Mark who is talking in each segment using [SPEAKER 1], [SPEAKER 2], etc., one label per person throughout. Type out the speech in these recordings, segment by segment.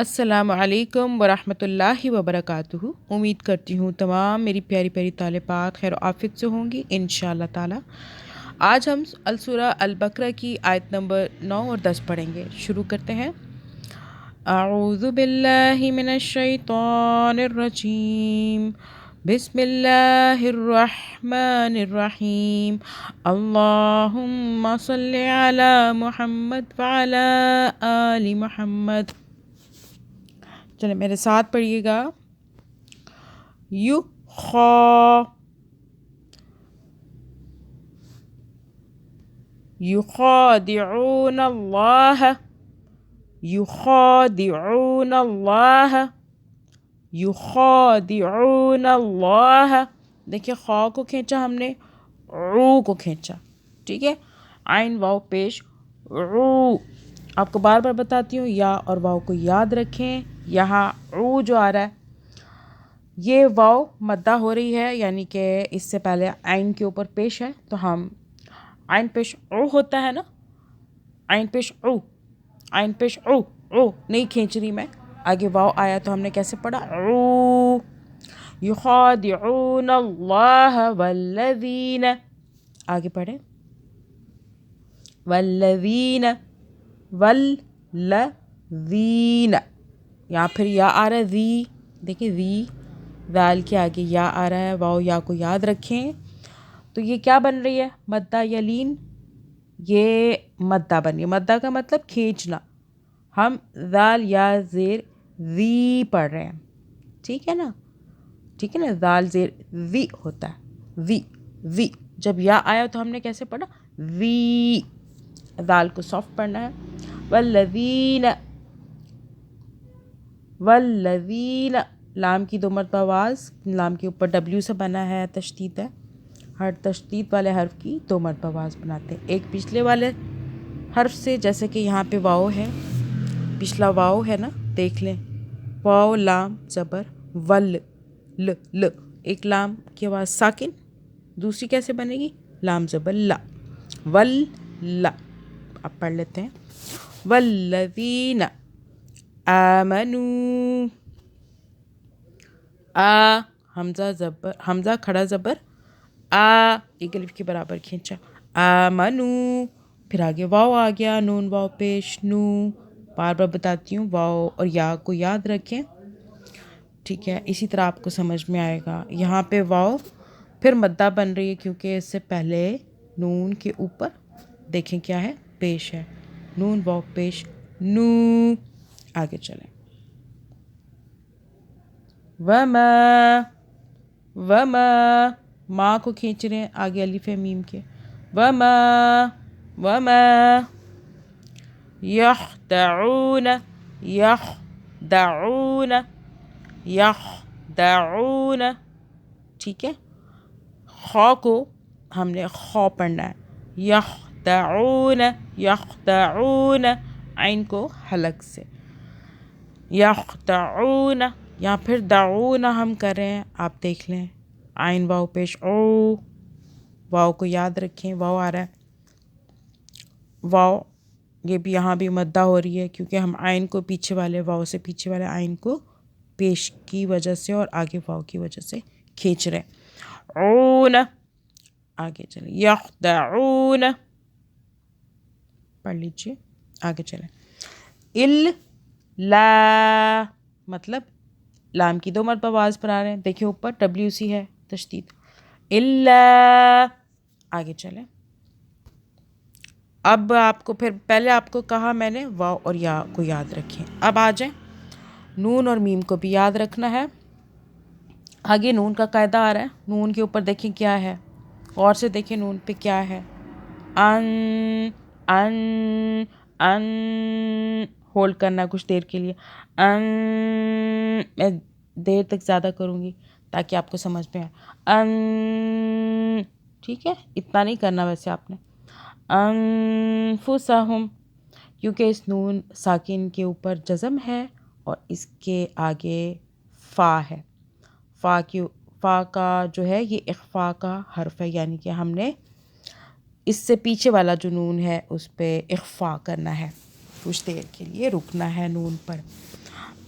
[SPEAKER 1] السلام علیکم ورحمۃ اللہ وبرکاتہ۔ امید کرتی ہوں تمام میری پیاری پیاری طالبات خیر و عافیت سے ہوں گی انشاءاللہ تعالی۔ آج ہم السورہ البقرہ کی آیت نمبر 9 اور 10 پڑھیں گے۔ شروع کرتے ہیں۔ اعوذ باللہ من الشیطان الرجیم، بسم اللہ الرحمن الرحیم، اللہم صلی علی محمد وعلی آل محمد۔ چلیں میرے ساتھ پڑھیے گا۔ یخادعون اللہ، یخادعون اللہ، یخادعون اللہ۔ دیکھیے خا کو کھینچا ہم نے، عو کو کھینچا، ٹھیک ہے، عین واو پیش عو۔ آپ کو بار بار بتاتی ہوں یا اور واو کو یاد رکھیں۔ یہاں عو جو آ رہا ہے یہ واو مدہ ہو رہی ہے، یعنی کہ اس سے پہلے عین کے اوپر پیش ہے، تو ہم عین پیش عو ہوتا ہے نا، عین پیش عو، عین پیش عو، عو نہیں کھینچ رہی میں، آگے واو آیا تو ہم نے کیسے پڑھا، عو۔ یخادعون اللہ والذین، آگے پڑھیں، والذین، والذین، یہاں پھر یا آ رہا ہے ذی، دیکھیں ذی، ذال کے آگے یا آ رہا ہے، واو یا کو یاد رکھیں۔ تو یہ کیا بن رہی ہے، مدہ یا لین، یہ مدہ بن رہی ہے۔ مدہ کا مطلب کھینچنا، ہم ذال یا زیر ذی پڑھ رہے ہیں، ٹھیک ہے نا، ٹھیک ہے نا، ذال زیر ذی ہوتا ہے، ذی ذی۔ جب یا آیا تو ہم نے کیسے پڑھا، ذی، ذال کو سافٹ پڑھنا ہے۔ والذین، والذین، لام کی 2 مرتبہ آواز، لام کے اوپر ڈبلیو سے بنا ہے، تشدید ہے، ہر تشدید والے حرف کی 2 مرتبہ آواز بناتے ہیں، ایک پچھلے والے حرف سے، جیسے کہ یہاں پہ واو ہے، پچھلا واو ہے نا، دیکھ لیں، واو لام زبر ول، ل ل، ایک لام کی آواز ساکن، دوسری کیسے بنے گی، لام زبر لا، ول لا۔ اب پڑھ لیتے ہیں، والذین آمنوا، آ، حمزہ زبر، حمزہ کھڑا زبر آ، ایک الف کے برابر کھینچا، آمنو، پھر آگے واو آ گیا، نون واو پیش نو، بار بار بتاتی ہوں واو اور یا کو یاد رکھیں، ٹھیک ہے، اسی طرح آپ کو سمجھ میں آئے گا۔ یہاں پہ واو پھر مدہ بن رہی ہے کیونکہ اس سے پہلے نون کے اوپر دیکھیں کیا ہے، پیش ہے، نون واو پیش نو۔ آگے چلیں، وما، وما، ماں کو کھینچ رہے ہیں آگے الف میم کے، وما، وما، یخدعون، یخدعون، یخدعون، ٹھیک ہے، خا کو ہم نے خا پڑھنا ہے، یخدعون، یخدعون، عین کو حلق سے، یخدعون، یا پھر دعون ہم کر رہے ہیں، آپ دیکھ لیں، عین واو پیش او، واو کو یاد رکھیں، واو آ رہا ہے، واو یہ بھی یہاں بھی مدہ ہو رہی ہے کیونکہ ہم عین کو پیچھے والے واو سے پیچھے والے عین کو پیش کی وجہ سے اور آگے واو کی وجہ سے کھینچ رہے ہیں، عون، آگے چلیں، یخدعون، پڑھ لیجیے، آگے چلیں، لا، مطلب لام کی 2 مرتبہ آواز پر آ رہے ہیں، دیکھیں اوپر ڈبلیو سی ہے، تشدید، الا، آگے چلیں۔ اب آپ کو پھر پہلے آپ کو کہا میں نے واو اور یا کو یاد رکھیں، اب آ جائیں، نون اور میم کو بھی یاد رکھنا ہے۔ آگے نون کا قاعدہ آ رہا ہے، نون کے اوپر دیکھیں کیا ہے، غور سے دیکھیں نون پہ کیا ہے، ان، ان، ان، ہولڈ کرنا کچھ دیر کے لیے، ان، میں دیر تک زیادہ کروں گی تاکہ آپ کو سمجھ میں آئے، ان، ٹھیک ہے، اتنا نہیں کرنا ویسے آپ نے، انفسہم، کیونکہ اس نون ساکن کے اوپر جزم ہے اور اس کے آگے فا ہے، فا کا جو ہے یہ اخفا کا حرف ہے، یعنی کہ ہم نے اس سے پیچھے والا جو نون ہے اس پہ اخفا کرنا ہے، کچھ دیر کے لیے رکنا ہے نون پر،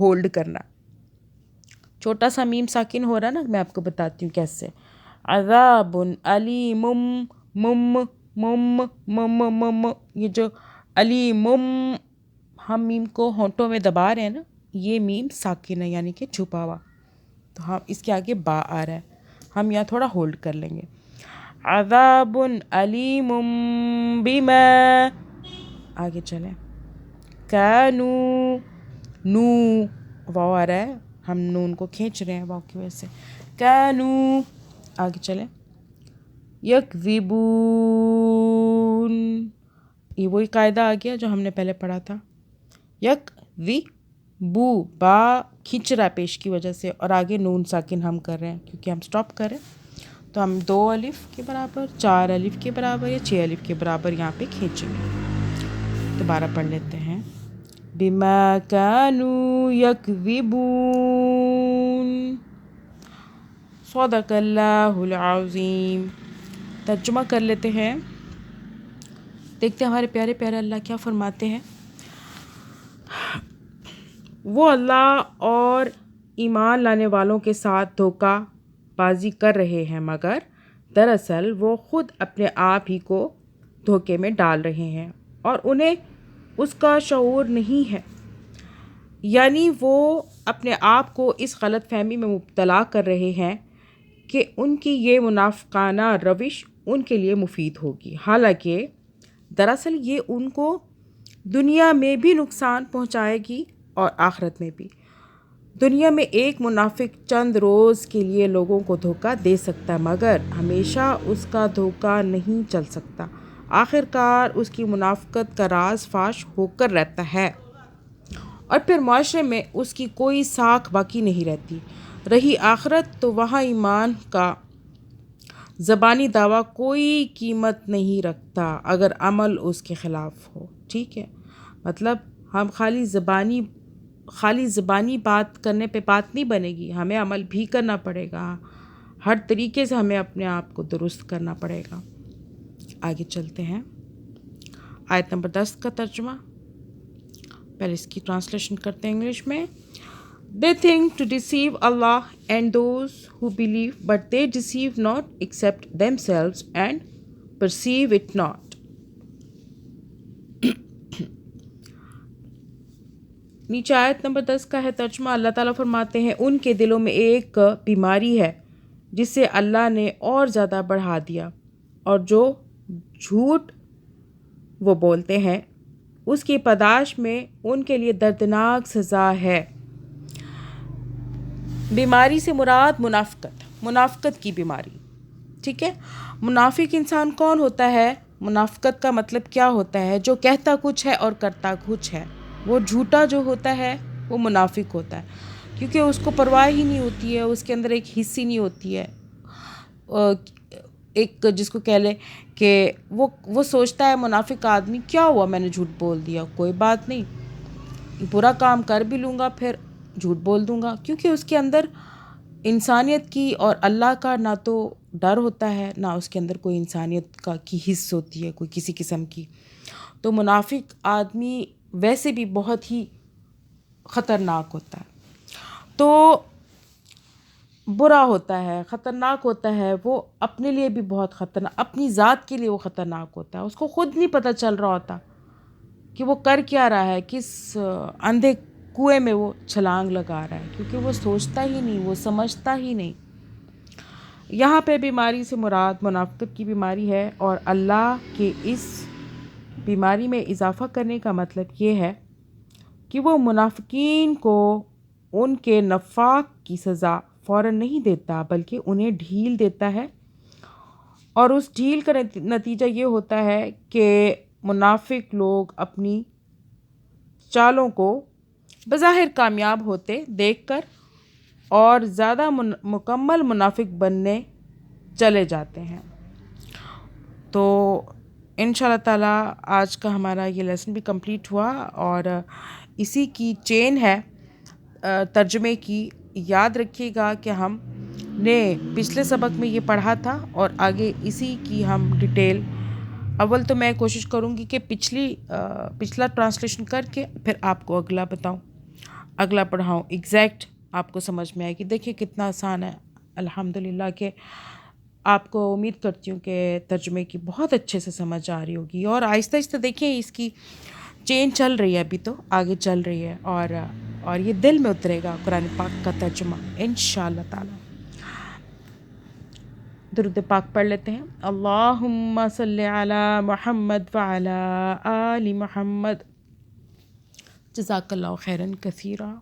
[SPEAKER 1] ہولڈ کرنا. چھوٹا سا میم ساکن ہو رہا نا, میں آپ کو بتاتی ہوں کیسے. عذاب علیم مم مم مم مم, یہ جو علیم ہم میم کو ہونٹوں میں دبا رہے ہیں نا, یہ میم ساکن ہے یعنی کہ چھپا ہوا, تو ہم اس کے آگے با آ رہا ہے, ہم یہاں تھوڑا ہولڈ کر لیں گے. عذاب علیم بما, آگے چلیں. کانو نو واو آ رہا ہے, ہم نون کو کھینچ رہے ہیں واو کی وجہ سے. کانو, آگے چلیں. یکذبون, یہ وہی قاعدہ آ گیا جو ہم نے پہلے پڑھا تھا. یکذبو, با کھینچ رہا ہے پیش کی وجہ سے, اور آگے نون ساکن ہم کر رہے ہیں کیونکہ ہم سٹاپ کر رہے ہیں, تو ہم 2 الف کے برابر 4 الف کے برابر یا 6 الف کے برابر یہاں پہ کھینچیں گے. دوبارہ پڑھ لیتے ہیں. بما کانوا یکذبون. صدق اللہ العظیم. ترجمہ کر لیتے ہیں, دیکھتے ہیں ہمارے پیارے پیارے اللہ کیا فرماتے ہیں. وہ اللہ اور ایمان لانے والوں کے ساتھ دھوکہ بازی کر رہے ہیں, مگر دراصل وہ خود اپنے آپ ہی کو دھوکے میں ڈال رہے ہیں اور انہیں اس کا شعور نہیں ہے. یعنی وہ اپنے آپ کو اس غلط فہمی میں مبتلا کر رہے ہیں کہ ان کی یہ منافقانہ روش ان کے لیے مفید ہوگی, حالانکہ دراصل یہ ان کو دنیا میں بھی نقصان پہنچائے گی اور آخرت میں بھی. دنیا میں ایک منافق چند روز کے لیے لوگوں کو دھوکہ دے سکتا ہے, مگر ہمیشہ اس کا دھوکہ نہیں چل سکتا. آخر کار اس کی منافقت کا راز فاش ہو کر رہتا ہے اور پھر معاشرے میں اس کی کوئی ساکھ باقی نہیں رہتی. رہی آخرت تو وہاں ایمان کا زبانی دعویٰ کوئی قیمت نہیں رکھتا اگر عمل اس کے خلاف ہو. ٹھیک ہے, مطلب ہم خالی زبانی بات کرنے پہ بات نہیں بنے گی, ہمیں عمل بھی کرنا پڑے گا, ہر طریقے سے ہمیں اپنے آپ کو درست کرنا پڑے گا. آگے چلتے ہیں. آیت نمبر 10 کا ترجمہ, پہلے اس کی ٹرانسلیشن کرتے ہیں انگلش میں. They think to deceive Allah and those who believe, but they deceive not except themselves and perceive it not. نیچے آیت نمبر 10 کا ہے ترجمہ. اللہ تعالیٰ فرماتے ہیں ان کے دلوں میں ایک بیماری ہے جسے اللہ نے اور زیادہ بڑھا دیا, اور جو جھوٹ وہ بولتے ہیں اس کی پاداش میں ان کے لیے دردناک سزا ہے. بیماری سے مراد منافقت کی بیماری. ٹھیک ہے, منافق انسان کون ہوتا ہے؟ منافقت کا مطلب کیا ہوتا ہے؟ جو کہتا کچھ ہے اور کرتا کچھ ہے. وہ جھوٹا جو ہوتا ہے وہ منافق ہوتا ہے, کیونکہ اس کو پرواہ ہی نہیں ہوتی ہے, اس کے اندر ایک حص ہی نہیں ہوتی ہے. ایک جس کو کہہ لے کہ وہ سوچتا ہے منافق آدمی, کیا ہوا میں نے جھوٹ بول دیا, کوئی بات نہیں, برا کام کر بھی لوں گا پھر جھوٹ بول دوں گا, کیونکہ اس کے اندر انسانیت کی اور اللہ کا نہ تو ڈر ہوتا ہے, نہ اس کے اندر کوئی انسانیت کی حص ہوتی ہے کوئی کسی قسم کی. تو منافق آدمی ویسے بھی بہت ہی خطرناک ہوتا ہے, تو برا ہوتا ہے, خطرناک ہوتا ہے. وہ اپنے لیے بھی بہت خطرناک, اپنی ذات کے لیے وہ خطرناک ہوتا ہے. اس کو خود نہیں پتہ چل رہا ہوتا کہ وہ کر کیا رہا ہے, کس اندھے کنویں میں وہ چھلانگ لگا رہا ہے, کیونکہ وہ سوچتا ہی نہیں, وہ سمجھتا ہی نہیں. یہاں پہ بیماری سے مراد منافقت کی بیماری ہے, اور اللہ کے اس بیماری میں اضافہ کرنے کا مطلب یہ ہے کہ وہ منافقین کو ان کے نفاق کی سزا فوراً نہیں دیتا, بلکہ انہیں ڈھیل دیتا ہے. اور اس ڈھیل کا نتیجہ یہ ہوتا ہے کہ منافق لوگ اپنی چالوں کو بظاہر کامیاب ہوتے دیکھ کر اور زیادہ مکمل منافق بننے چلے جاتے ہیں. تو انشاءاللہ تعالیٰ آج کا ہمارا یہ لیسن بھی کمپلیٹ ہوا, اور اسی کی چین ہے ترجمے کی. یاد رکھیے گا کہ ہم نے پچھلے سبق میں یہ پڑھا تھا, اور آگے اسی کی ہم ڈیٹیل. اول تو میں کوشش کروں گی کہ پچھلا ٹرانسلیشن کر کے پھر آپ کو اگلا بتاؤں. اگلا پڑھاؤں ایگزیکٹ آپ کو سمجھ میں آئے گی. دیکھیے کتنا آسان ہے الحمدللہ. کہ آپ کو امید کرتی ہوں کہ ترجمے کی بہت اچھے سے سمجھ آ رہی ہوگی. اور آہستہ آہستہ دیکھیں اس کی چین چل رہی ہے، ابھی تو آگے چل رہی ہے، اور یہ دل میں اترے گا قرآن پاک کا ترجمہ انشاءاللہ تعالی. درود پاک پڑھ لیتے ہیں. اللہم صلی علی محمد وعلی آل محمد. جزاک اللہ خیرا کثیرا.